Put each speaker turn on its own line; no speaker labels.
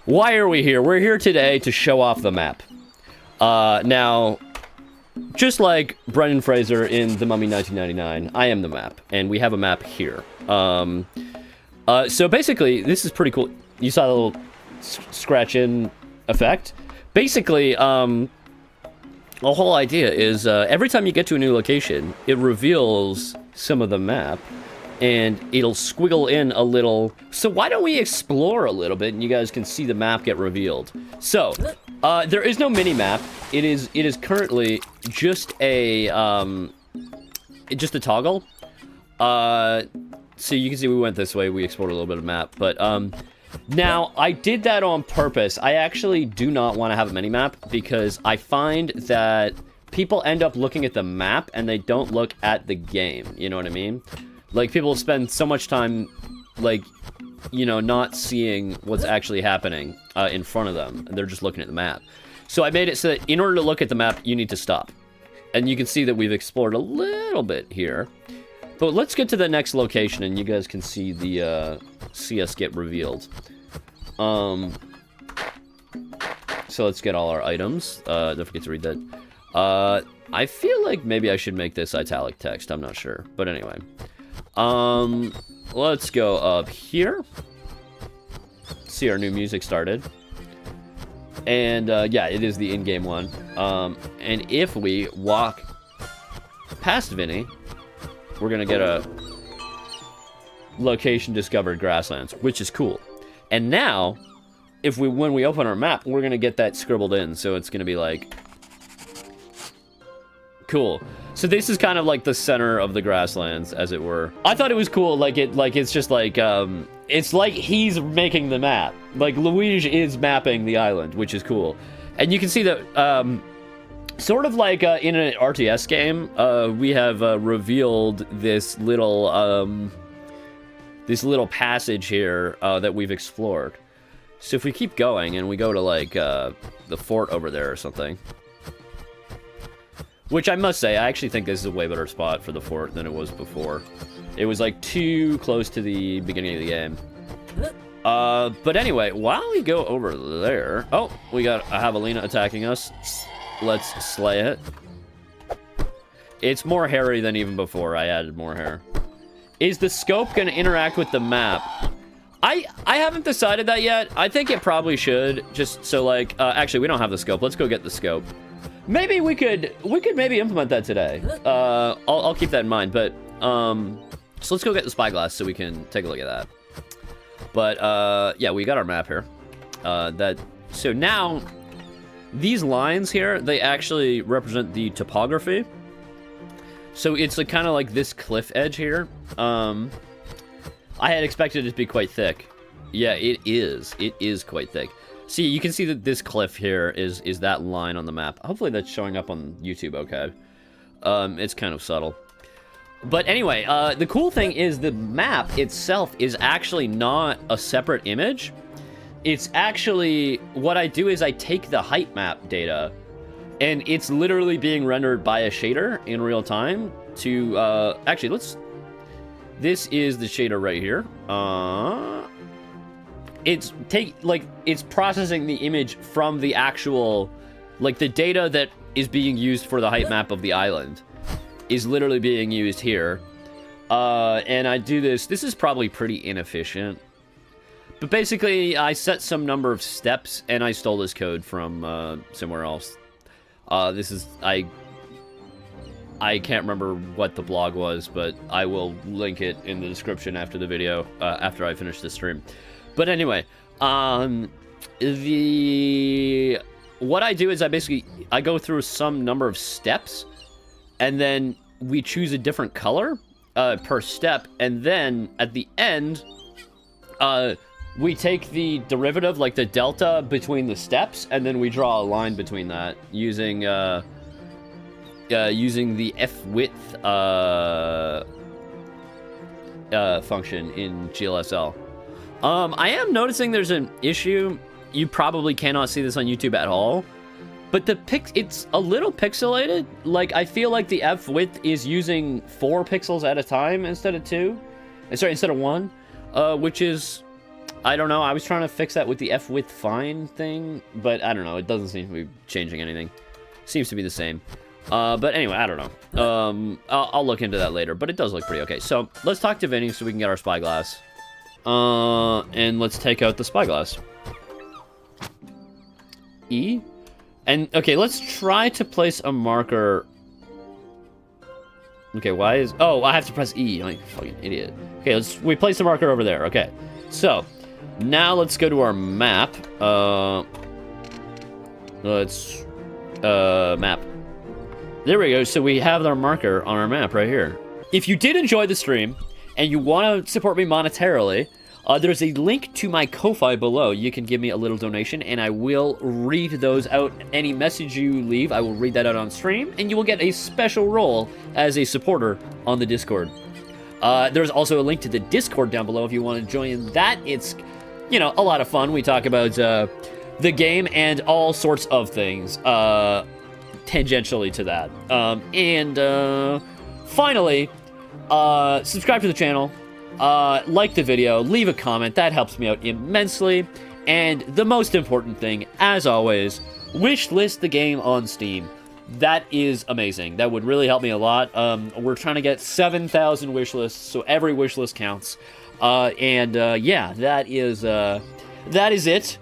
Why are we here? We're here today to show off the map. Now, just like Brendan Fraser in The Mummy 1999, I am the map, and we have a map here. So basically, this is pretty cool. You saw the little scratch-in effect? Basically, the whole idea is every time you get to a new location, it reveals some of the map, and it'll squiggle in a little. So why don't we explore a little bit, and you guys can see the map get revealed. So, there is no mini-map. It is currently just a toggle. So you can see we went this way, we explored a little bit of map, but now I did that on purpose. I actually do not want to have a mini-map because I find that people end up looking at the map and they don't look at the game, you know what I mean? Like, people spend so much time, like, you know, not seeing what's actually happening in front of them, and they're just looking at the map. So I made it so that in order to look at the map, you need to stop. And you can see that we've explored a little bit here. But let's get to the next location, and you guys can see the see us get revealed. So let's get all our items. Don't forget to read that. I feel like maybe I should make this italic text. I'm not sure, but anyway. Let's go up here. See, our new music started. And yeah, it is the in-game one. And if we walk past Vinny, we're gonna get a location discovered grasslands, which is cool. And now, when we open our map, we're gonna get that scribbled in, so it's gonna be like cool. So this is kind of like the center of the grasslands, as it were. I thought it was cool, it's just like it's like he's making the map. Like Luigi is mapping the island, which is cool. And you can see that sort of like in an RTS game, we have revealed this little passage here that we've explored. So if we keep going and we go to like the fort over there or something, which I must say, I actually think this is a way better spot for the fort than it was before. It was like too close to the beginning of the game. But anyway, while we go over there, oh, we got a javelina attacking us. Let's slay it. It's more hairy than even before. I added more hair. Is the scope going to interact with the map? I haven't decided that yet. I think it probably should. Just so like, actually, we don't have the scope. Let's go get the scope. Maybe we could maybe implement that today. I'll keep that in mind. But so let's go get the spyglass so we can take a look at that. But yeah, we got our map here. So now. These lines here, they actually represent the topography. So it's like, kind of like this cliff edge here. I had expected it to be quite thick. Yeah, it is. It is quite thick. See, you can see that this cliff here is that line on the map. Hopefully that's showing up on YouTube okay. It's kind of subtle. But anyway, the cool thing is the map itself is actually not a separate image. It's actually, what I do is I take the height map data, and it's literally being rendered by a shader in real time to, actually, this is the shader right here. It's processing the image from the actual, like, the data that is being used for the height map of the island is literally being used here. And I do this is probably pretty inefficient. But basically, I set some number of steps, and I stole this code from somewhere else. I can't remember what the blog was, but I will link it in the description after the video, after I finish the stream. But anyway, what I do is I go through some number of steps, and then we choose a different color per step, and then at the end, we take the derivative, like the delta between the steps, and then we draw a line between that using the f-width function in GLSL. I am noticing there's an issue. You probably cannot see this on YouTube at all, but it's a little pixelated. Like, I feel like the f-width is using 4 pixels at a time instead of 2. Sorry, instead of 1, which is I don't know. I was trying to fix that with the F width fine thing, but I don't know. It doesn't seem to be changing anything. Seems to be the same. But anyway, I don't know. I'll look into that later, but it does look pretty okay. So let's talk to Vinny so we can get our spyglass. And let's take out the spyglass. E? And, okay, let's try to place a marker. Okay, why is... Oh, I have to press E. I'm a fucking idiot. Okay, we place the marker over there. Okay. So, now let's go to our map. Map. There we go. So we have our marker on our map right here. If you did enjoy the stream and you want to support me monetarily, there's a link to my Ko-Fi below. You can give me a little donation, and I will read those out. Any message you leave, I will read that out on stream, and you will get a special role as a supporter on the Discord. There's also a link to the Discord down below if you want to join that. It's, you know, a lot of fun. We talk about the game and all sorts of things tangentially to that. Finally, subscribe to the channel. Like the video, leave a comment, that helps me out immensely, and the most important thing, as always, wishlist the game on Steam. That is amazing. That would really help me a lot. We're trying to get 7,000 wishlists, so every wishlist counts. Yeah, that is it.